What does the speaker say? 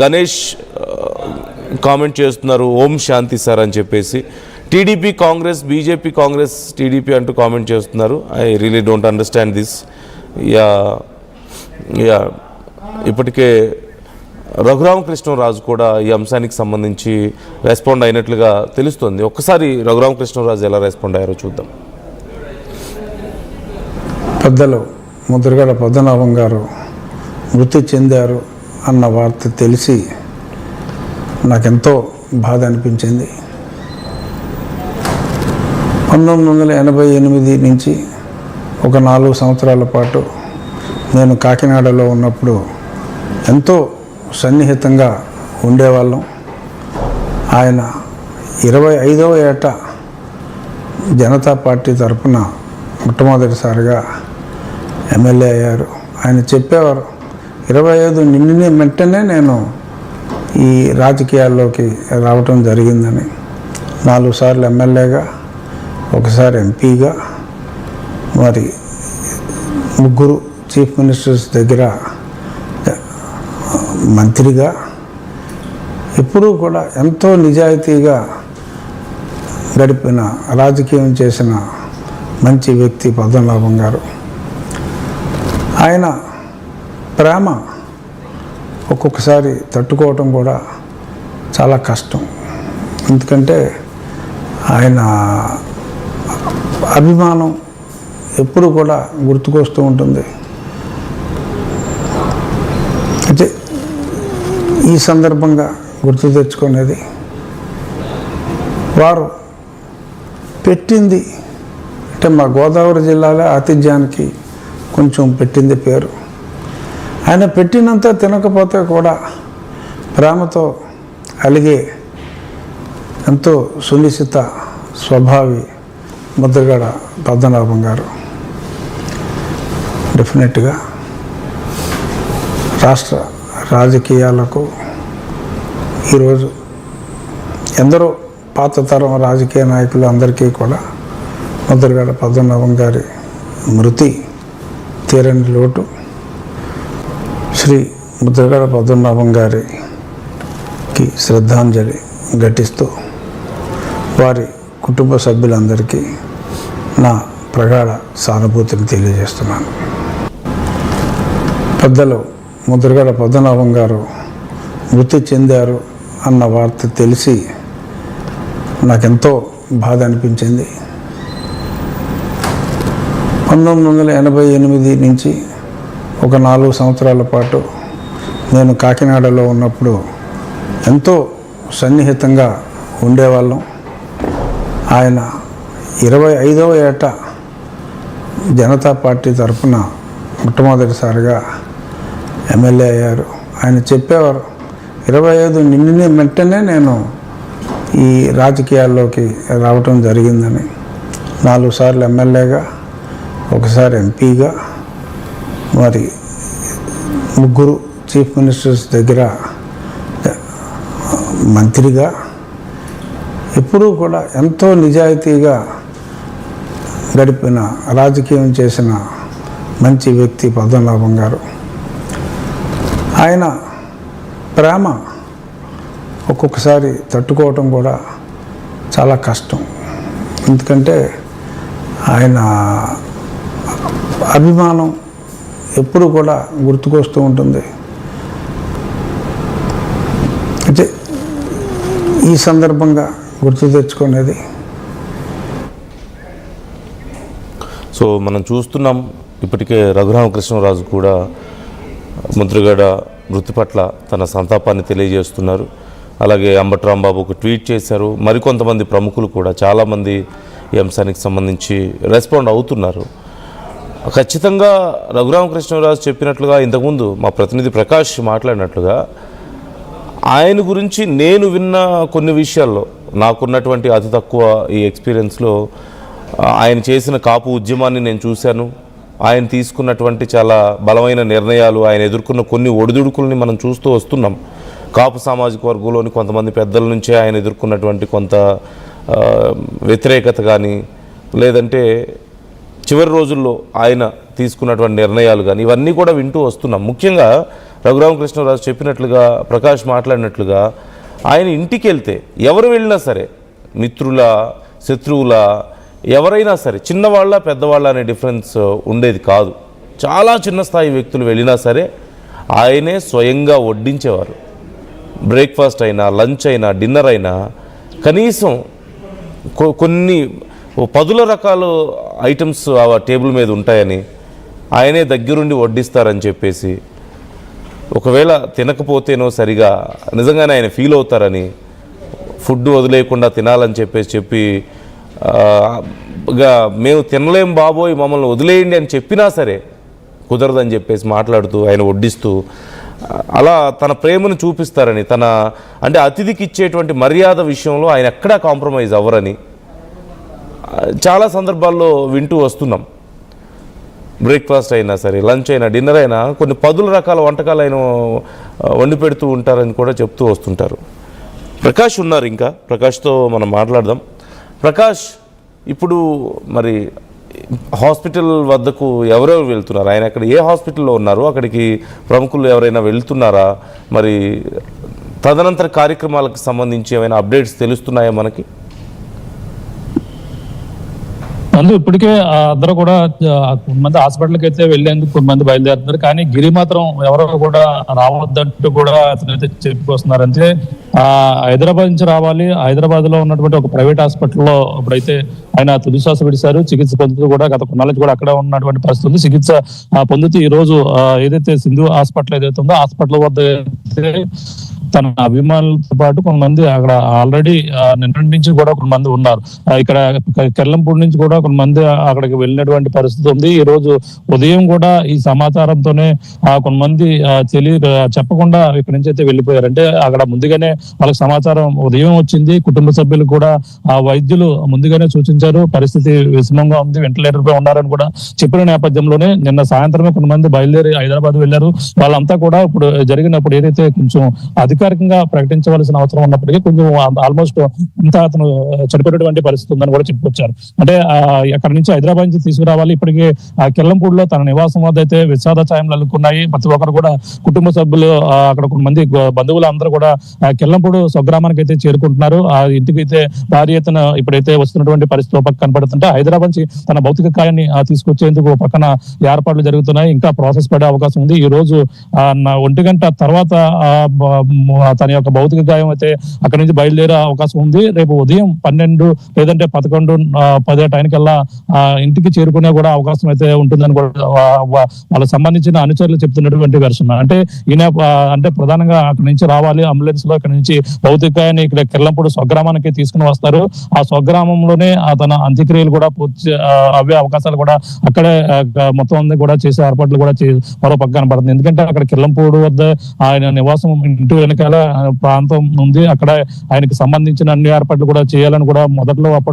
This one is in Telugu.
గణేష్ కామెంట్ చేస్తున్నారు ఓం శాంతి సార్ అని చెప్పేసి. TDP Congress, BJP Congress, TDP అంటూ కామెంట్ చేస్తున్నారు. I really don't understand this. Yeah ఇప్పటికే రఘురామకృష్ణరాజు కూడా ఈ అంశానికి సంబంధించి రెస్పాండ్ అయినట్లుగా తెలుస్తుంది. ఒక్కసారి రఘురామకృష్ణరాజు ఎలా రెస్పాండ్ అయ్యారో చూద్దాం. పెద్దలు ముద్రగడ పద్మనాభం గారు మృతి చెందారు అన్న వార్త తెలిసి నాకెంతో బాధ అనిపించింది. 1988 నుంచి ఒక 4 సంవత్సరాల పాటు నేను కాకినాడలో ఉన్నప్పుడు ఎంతో సన్నిహితంగా ఉండేవాళ్ళం. ఆయన 25వ ఏట జనతా పార్టీ తరఫున మొట్టమొదటిసారిగా ఎమ్మెల్యే అయ్యారు. ఆయన చెప్పేవారు 25 నిండిన వెంటనే నేను ఈ రాజకీయాల్లోకి రావటం జరిగిందని. 4 సార్లు ఎమ్మెల్యేగా, ఒకసారి ఎంపీగా, మరి 3 చీఫ్ మినిస్టర్స్ దగ్గర మంత్రిగా, ఎప్పుడూ కూడా ఎంతో నిజాయితీగా గడిపిన, రాజకీయం చేసిన మంచి వ్యక్తి పద్మనాభం గారు. ఆయన ప్రేమ ఒక్కొక్కసారి తట్టుకోవటం కూడా చాలా కష్టం. ఎందుకంటే ఆయన అభిమానం ఎప్పుడు కూడా గుర్తుకొస్తూ ఉంటుంది. అయితే ఈ సందర్భంగా గుర్తు తెచ్చుకునేది, వారు పెట్టింది అంటే మా గోదావరి జిల్లాలో ఆతిథ్యానికి కొంచెం పెట్టింది పేరు. ఆయన పెట్టినంత తినకపోతే కూడా ప్రేమతో అలిగే ఎంతో సునిశ్చిత స్వభావి ముద్రగడ పద్మనాభం గారు. డెఫినెట్గా రాష్ట్ర రాజకీయాలకు ఈరోజు ఎందరో పాత తరం రాజకీయ నాయకులు అందరికీ కూడా ముద్రగడ పద్మనాభం గారి మృతి తీరని లోటు. శ్రీ ముద్రగడ పద్మనాభం గారికి శ్రద్ధాంజలి ఘటిస్తూ వారి కుటుంబ సభ్యులందరికీ నా ప్రగాఢ సానుభూతిని తెలియజేస్తున్నాను. పెద్దలు ముద్రగడ పద్మనాభం గారు మృతి చెందారు అన్న వార్త తెలిసి నాకెంతో బాధ అనిపించింది. 1988 నుంచి ఒక 4 సంవత్సరాల పాటు నేను కాకినాడలో ఉన్నప్పుడు ఎంతో సన్నిహితంగా ఉండేవాళ్ళం. ఆయన 25వ ఏట జనతా పార్టీ తరఫున మొట్టమొదటిసారిగా ఎమ్మెల్యే అయ్యారు. ఆయన చెప్పేవారు 25 నిండిన వెంటనే నేను ఈ రాజకీయాల్లోకి రావటం జరిగిందని. 4 సార్లు ఎమ్మెల్యేగా, ఒకసారి ఎంపీగా, మరి 3 చీఫ్ మినిస్టర్స్ దగ్గర మంత్రిగా, ఎప్పుడూ కూడా ఎంతో నిజాయితీగా గడిపిన, రాజకీయం చేసిన మంచి వ్యక్తి పద్మనాభం గారు. ఆయన ప్రేమ ఒక్కొక్కసారి తట్టుకోవటం కూడా చాలా కష్టం. ఎందుకంటే ఆయన అభిమానం ఎప్పుడు కూడా గుర్తుకొస్తూ ఉంటుంది. అయితే ఈ సందర్భంగా గుర్తు తెచ్చుకునేది, సో మనం చూస్తున్నాం ఇప్పటికే రఘురామకృష్ణరాజు కూడా ముద్రగడ మృతి పట్ల తన సంతాపాన్ని తెలియజేస్తున్నారు. అలాగే అంబటి రాంబాబు ఒక ట్వీట్ చేశారు. మరికొంతమంది ప్రముఖులు కూడా చాలామంది ఈ అంశానికి సంబంధించి రెస్పాండ్ అవుతున్నారు. ఖచ్చితంగా రఘురామకృష్ణరాజు చెప్పినట్లుగా, ఇంతకుముందు మా ప్రతినిధి ప్రకాష్ మాట్లాడినట్లుగా, ఆయన గురించి నేను విన్న కొన్ని విషయాల్లో, నాకున్నటువంటి అతి తక్కువ ఈ ఎక్స్పీరియన్స్లో ఆయన చేసిన కాపు ఉద్యమాన్ని నేను చూశాను. ఆయన తీసుకున్నటువంటి చాలా బలమైన నిర్ణయాలు, ఆయన ఎదుర్కొన్న కొన్ని ఒడిదుడుకుల్ని మనం చూస్తూ వస్తున్నాం. కాపు సామాజిక వర్గంలోని కొంతమంది పెద్దల నుంచే ఆయన ఎదుర్కొన్నటువంటి కొంత వ్యతిరేకత కానీ, లేదంటే చివరి రోజుల్లో ఆయన తీసుకున్నటువంటి నిర్ణయాలు కానీ ఇవన్నీ కూడా వింటూ వస్తున్నాం. ముఖ్యంగా రఘురామకృష్ణరాజు చెప్పినట్లుగా, ప్రకాష్ మాట్లాడినట్లుగా ఆయన ఇంటికి వెళ్తే ఎవరు వెళ్ళినా సరే, మిత్రుల, శత్రువుల, ఎవరైనా సరే, చిన్నవాళ్ళ పెద్దవాళ్ళ అనే డిఫరెన్స్ ఉండేది కాదు. చాలా చిన్న స్థాయి వ్యక్తులు వెళ్ళినా సరే ఆయనే స్వయంగా వడ్డించేవారు. బ్రేక్ఫాస్ట్ అయినా, లంచ్ అయినా, డిన్నర్ అయినా కనీసం కొన్ని 10 రకాల ఐటమ్స్ ఆ టేబుల్ మీద ఉంటాయని, ఆయనే దగ్గరుండి వడ్డిస్తారని చెప్పేసి, ఒకవేళ తినకపోతేనో సరిగా నిజంగానే ఆయన ఫీల్ అవుతారని ఫుడ్ వదిలేయకుండా తినాలని చెప్పి మేము తినలేం బాబోయ్ మమ్మల్ని వదిలేయండి అని చెప్పినా సరే కుదరదని చెప్పేసి మాట్లాడుతూ ఆయన వడ్డిస్తూ అలా తన ప్రేమను చూపిస్తారని, తన అంటే అతిథికి ఇచ్చేటువంటి మర్యాద విషయంలో ఆయన ఎక్కడా కాంప్రమైజ్ అవ్వరని చాలా సందర్భాల్లో వింటూ వస్తున్నాం. బ్రేక్ఫాస్ట్ అయినా సరే, లంచ్ అయినా, డిన్నర్ అయినా కొన్ని 10 రకాల వంటకాలు ఆయన వండి పెడుతూ ఉంటారని కూడా చెప్తూ వస్తుంటారు. ప్రకాష్ ఉన్నారు, ఇంకా ప్రకాష్తో మనం మాట్లాడదాం. ప్రకాష్, ఇప్పుడు మరి హాస్పిటల్ వద్దకు ఎవరెవరు వెళ్తున్నారు? ఆయన అక్కడ ఏ హాస్పిటల్లో ఉన్నారు? అక్కడికి ప్రముఖులు ఎవరైనా వెళ్తున్నారా? మరి తదనంతర కార్యక్రమాలకు సంబంధించి ఏమైనా అప్డేట్స్ తెలుస్తున్నాయా మనకి? అందులో ఇప్పటికే అందరూ కూడా కొంతమంది హాస్పిటల్కి అయితే వెళ్లేందుకు కొంతమంది బయలుదేరుతున్నారు. కానీ గిరి మాత్రం ఎవరో కూడా రావద్దంటూ కూడా అతనైతే చెప్పుకొస్తున్నారు. అంటే హైదరాబాద్ నుంచి రావాలి, హైదరాబాద్ లో ఉన్నటువంటి ఒక ప్రైవేట్ హాస్పిటల్లో ఇప్పుడైతే ఆయన తుది శ్వాస విడిచారు. చికిత్స పొందుతూ కూడా గత కొన్నాళ్ళకి కూడా అక్కడ ఉన్నటువంటి పరిస్థితి ఉంది. చికిత్స పొందుతూ ఈ రోజు ఏదైతే సింధు హాస్పిటల్ ఏదైతే ఉందో హాస్పిటల్ వద్ద తన అభిమానులతో పాటు కొంతమంది అక్కడ ఆల్రెడీ నిన్నటి నుంచి కూడా కొంతమంది ఉన్నారు. ఇక్కడ కెర్లంపూడి నుంచి కూడా కొంతమంది అక్కడికి వెళ్ళినటువంటి పరిస్థితి ఉంది. ఈ రోజు ఉదయం కూడా ఈ సమాచారంతోనే కొంతమంది చెప్పకుండా ఇక్కడి నుంచి అయితే వెళ్ళిపోయారు. అంటే అక్కడ ముందుగానే వాళ్ళకి సమాచారం ఉదయం వచ్చింది. కుటుంబ సభ్యులు కూడా వైద్యులు ముందుగానే సూచించారు, పరిస్థితి విషమంగా ఉంది, వెంటిలేటర్ పై ఉన్నారని కూడా చెప్పిన నేపథ్యంలోనే నిన్న సాయంత్రమే కొంతమంది బయలుదేరి హైదరాబాద్ వెళ్లారు. వాళ్ళంతా కూడా ఇప్పుడు జరిగినప్పుడు ఏదైతే కొంచెం అధికారికంగా ప్రకటించవలసిన అవసరం ఉన్నప్పటికీ కొంచెం ఆల్మోస్ట్ అంతా అతను చనిపోయినటువంటి పరిస్థితి ఉందని కూడా చెప్పుకొచ్చారు. అంటే అక్కడ నుంచి హైదరాబాద్ నుంచి తీసుకురావాలి. ఇప్పటికే కెర్లంపూడిలో తన నివాసం వద్ద అయితే విషాద ఛాయలు అల్లుకున్నాయి. ప్రతి ఒక్కరు కూడా కుటుంబ సభ్యులు, అక్కడ కొంతమంది బంధువులు అందరూ కూడా కెర్లంపూడి స్వగ్రామానికి అయితే చేరుకుంటున్నారు. ఆ ఇంటికి అయితే భారీ ఎత్తున ఇప్పుడైతే వస్తున్నటువంటి పరిస్థితి పక్క కనపడుతుంటే హైదరాబాద్ నుంచి తన భౌతిక కాయాన్ని తీసుకొచ్చేందుకు పక్కన ఏర్పాట్లు జరుగుతున్నాయి. ఇంకా ప్రాసెస్ పడే అవకాశం ఉంది. ఈ రోజు 1 గంట తర్వాత తన యొక్క భౌతిక గాయం అయితే అక్కడి నుంచి బయలుదేరే అవకాశం ఉంది. రేపు ఉదయం 12 లేదంటే 11:10 టైంకల్లా ఇంటికి చేరుకునే కూడా అవకాశం అయితే ఉంటుందని కూడా వాళ్ళకి సంబంధించిన అనుచరులు చెప్తున్నటువంటి వెర్షన్. అంటే ఈయన అంటే ప్రధానంగా అక్కడి నుంచి రావాలి అంబులెన్స్ లో, అక్కడి నుంచి భౌతిక గాయాన్ని ఇక్కడ కెర్లంపూడి స్వగ్రామానికి తీసుకుని వస్తారు. ఆ స్వగ్రామంలోనే తన అంత్యక్రియలు కూడా పూర్తి అవే అవకాశాలు కూడా అక్కడే మొత్తం అన్ని కూడా చేసే ఏర్పాట్లు కూడా మరో పక్క కనపడుతుంది. ఎందుకంటే అక్కడ కెర్లంపూడి వద్ద ఆయన నివాసం ఇంటి వెనకాల ప్రాంతం ఉంది. అక్కడ ఆయనకి సంబంధించిన అన్ని ఏర్పాట్లు కూడా చేయాలని కూడా మొదట్లో అప్పట్లో